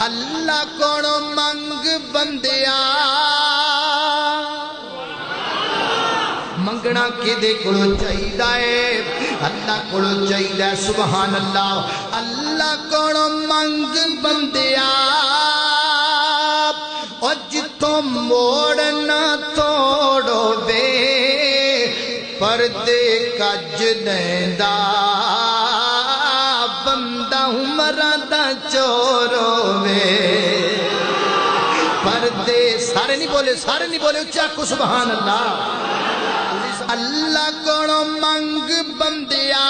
اللہ کو منگ بندیا منگنا کدے کولوں چاہیے اللہ کولوں چاہیے سبحان اللہ اللہ کولوں منگ بندیا اور جتوں موڑ نہ توڑو وے پردے کج دیندا بندہ عمراں دا چورو وے پردے سارے نہیں بولے اچھا کو سبحان اللہ اللہ کو منگ بندیا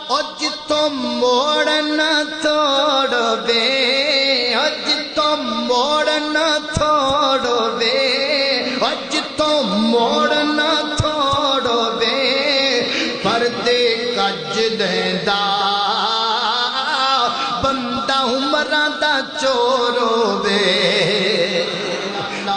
اور جتوں موڑ نہ توڑو وے اور جتوں موڑ نہ توڑو وے اور جتوں موڑ نہ توڑو وے پردے کج دیندا بندہ عمراں دا چورو وے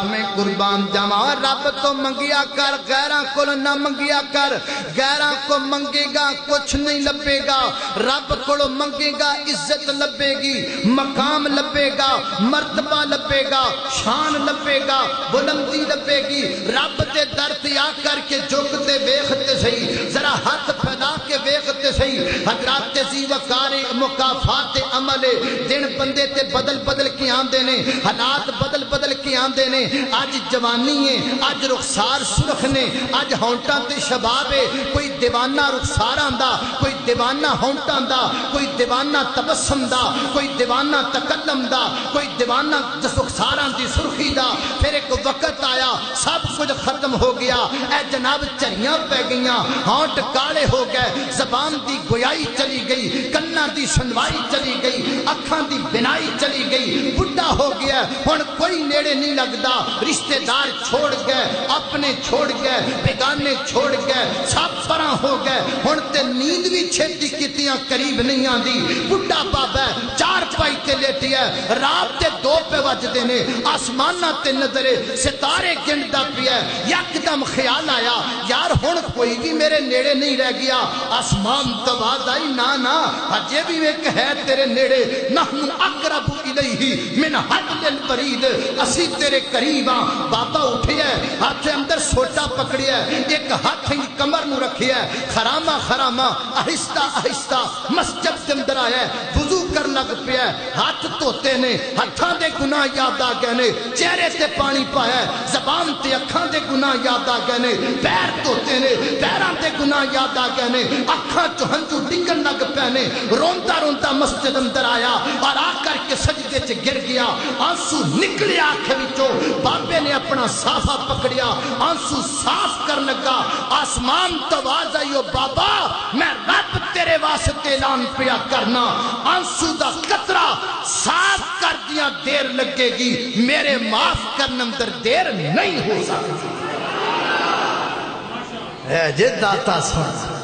میں قربان جاواں رب تو منگیا کر غیراں کو نہ منگیا کر غیراں کو منگے گا کچھ نہیں لبے گا رب کو منگے گا عزت لبے گی مقام لبے گا مرتبہ لبے گا شان لبے گا بلندی لبے گی رب دے در تے آ کر کے جھکتے ویکھتے صحیح ذرا ہاتھ پھیلا کے ویکھتے صحیح حضرات ذی وقار مکافات عمل دن بندے تے بدل کے آندے نے حالات بدل کے آندے نے آج جوانی ہے آج رخسار سرخ نے آج ہونٹاں تے شباب ہے کوئی دیوانہ رخسار آندا کوئی دیوانہ ہونٹاں دا کوئی دیوانہ تبسم دا کوئی دیوانہ تکلم دا کوئی دیوانہ رخساراں دی سرخی دا پھر ایک وقت آیا سب کچھ ختم ہو گیا اے جناب چریاں پہ گئیاں ہونٹ کالے ہو گئے زبان دی گویائی چلی گئی کنا دی سنوائی چلی گئی اکھاں دی بنائی چلی گئی بڈھا ہو گیا ہن کوئی نیڑے نہیں لگدا رشتہ دار چھوڑ گئے اپنے چھوڑ گئے بیگانے چھوڑ گئے سب پراں ہو گئے ہن تے نیند بھی چھتی کتیاں قریب نہیں آندی بڈھا بابا چار پائی تے لیٹی ہے رات تے 2 پہ وجدے نے آسمانہ تے نظرے ستارے گندا پیا یک دم خیال آیا یار ہن کوئی بھی میرے نیڑے نہیں رہ گیا آسمان تواز آئی نا اجے بھی ایک ہے تیرے نیڑے نحن اقرب الیہ من حبل الورید اسی تیرے قریباں بابا اٹھیا ہے ہاتھ اندر سوٹا پکڑیا ہے ایک ہاتھ ہی کمر نو رکھیا ہے خراما آہستہ مسجد کے اندر آیا ہے وضو کر لگ پیا ہے ہاتھ دھوتے نے ہاتھاں دے گناہ یاد آ گئے نے چہرے تے پانی پایا ہے زبان تے اکھاں دے گناہ یاد آ گئے نے پیر دھوتے نے پیراں دے گناہ یاد آ گئے نے اکھاں چ ہنجو ڈگن لگ پے نے روندا مسجد اندر آیا اور آ کر کے سجدے چ گر گیا آنسو نکلے آنکھ وچوں بابے نے اپنا صافہ پکڑیا آنسو صاف کر لگا آسمان تواز آئیو بابا میں رب تیرے واسطے اعلان پیا کرنا آنسو دا قطرہ صاف کر دیا دیر لگے گی میرے معاف کرنے اندر دیر نہیں ہو سکتی اے جے داتا سن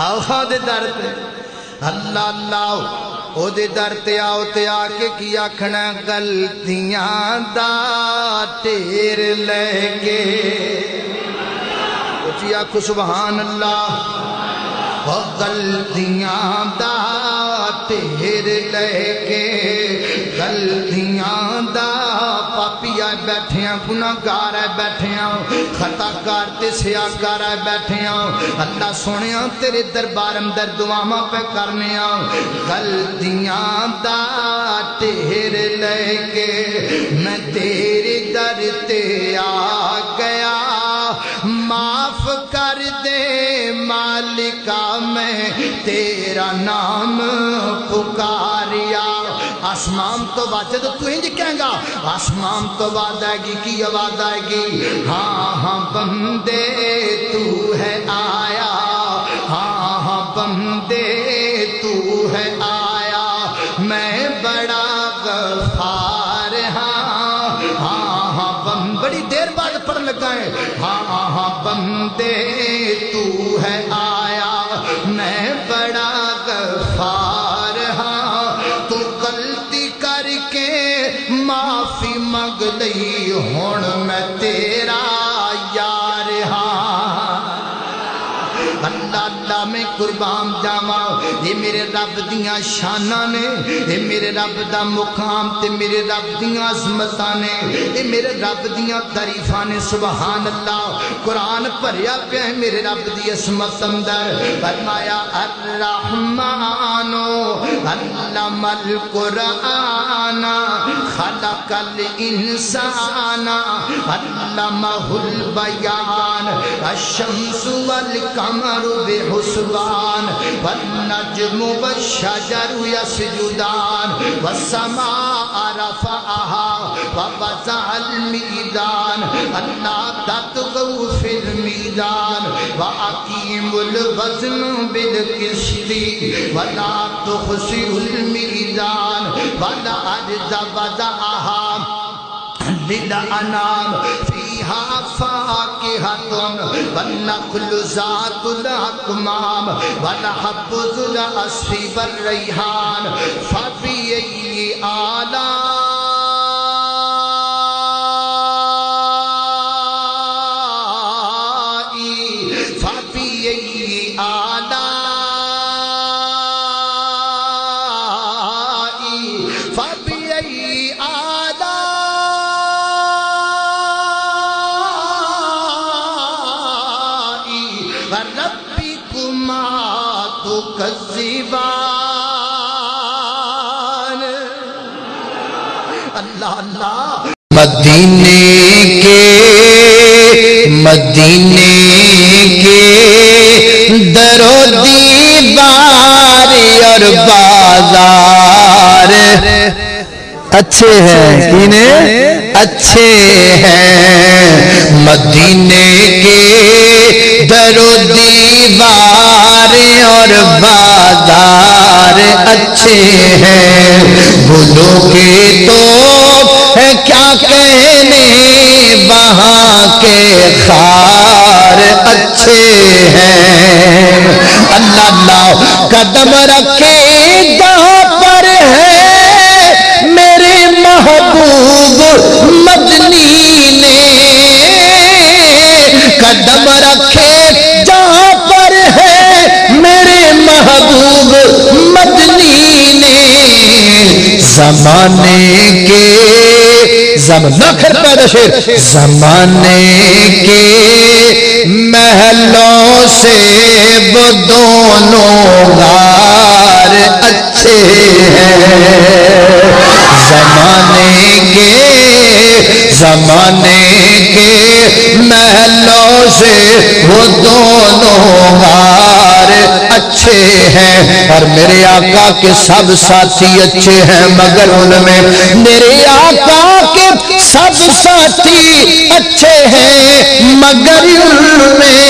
آو دے در تے اللہ اللہ او دے در تے آؤ تے آ کے کی آکھنا غلطیاں دا ٹیر لے کے اچھی آکھو سبحان اللہ غلطیاں دا ٹیر لے کے غلطیاں دا پاپی آئے بیٹھے ہیں گناہگار آئے بیٹھے ہیں خطا کار تے سیاہگار آئے بیٹھے ہیں اللہ سونے تیرے دربار اندر دعاواں پہ کرنے ہیں غلطیاں دا ٹیر لے کے میں تیرے در تے آ گیا معاف کر دے مالکا میں تیرا نام پکاریا آسمان تو واجد تو انج کہیں گا آسمان تو وعد آئے گی کی آواز آئے گی ہاں بندے تو ہے آیا ہاں بندے تو ہے آیا میں بڑا غفار ہاں بڑی دیر بعد پڑھ لگا ہے ہاں بندے تو ہے آیا میں بڑا غفار تو غلطی کر کے معافی مانگ لئی ہن میں تیرا یار اللہ اللہ میں قربان جاواں یہ میرے رب دیاں شاناں نے، یہ میرے رب دا مقام تے میرے رب دیاں عظمتاں نے، یہ میرے رب دیاں تعریفاں نے۔ سبحان اللہ۔ قرآن بھریا پیا ہے میرے رب دی عظمت اندر۔ فرمایا الرحمن علم القرآن خلق الانسان علمہ البیان الشمس والقمر بحسبان والنجم والشجر يسجدان والسماء رفعها ووضع الميزان ألا تطغوا في الميزان وأقيموا الوزن بالقسط ولا تخسروا الميزان والأرض وضعها للأنام فيها فاكهة والنخل ذات الأكمام والحب ذو العصف والريحان فبأي ربكما تكذبان۔ اللہ اللہ۔ مدینے کے در و دیوار اور بازار اچھے ہیں، کینے اچھے ہیں۔ مدینے کے در و دیوار اور بازار اچھے ہیں، بھولو گے تو ہے کیا کہنے وہاں کے خار اچھے ہیں۔ اللہ اللہ۔ قدم رکھے جہاں پر ہے میرے محبوب مدنی نے، قدم رکھے جہاں پر ہے میرے محبوب مدنی نے، زمانے کے نخر پیدا شیر، زمانے کے محلوں سے وہ دونوں غار اچھے ہیں۔ زمانے کے محلوں سے وہ دونوں غار اچھے ہیں، اور میرے آقا کے سب ساتھی اچھے ہیں، مگر ان میں میرے آقا کے سب ساتھی اچھے ہیں، مگر ان میں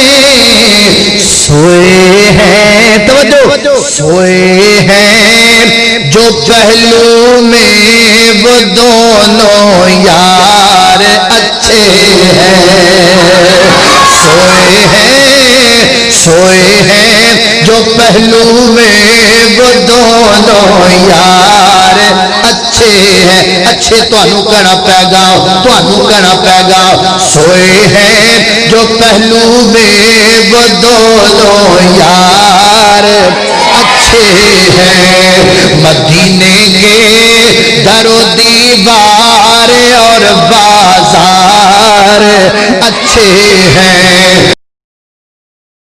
سوئے ہیں، توجہ، سوئے ہیں جو پہلو میں وہ دونوں یار اچھے ہیں۔ سوئے ہیں جو پہلو میں وہ دونوں یار اچھے ہیں۔ اچھے توانوں کہنا پے گا، توانوں کہنا پے گا۔ سوئے ہیں جو پہلو میں وہ دونوں یار اچھے ہیں، مدینے کے در و دیوار اور بازار اچھے ہیں۔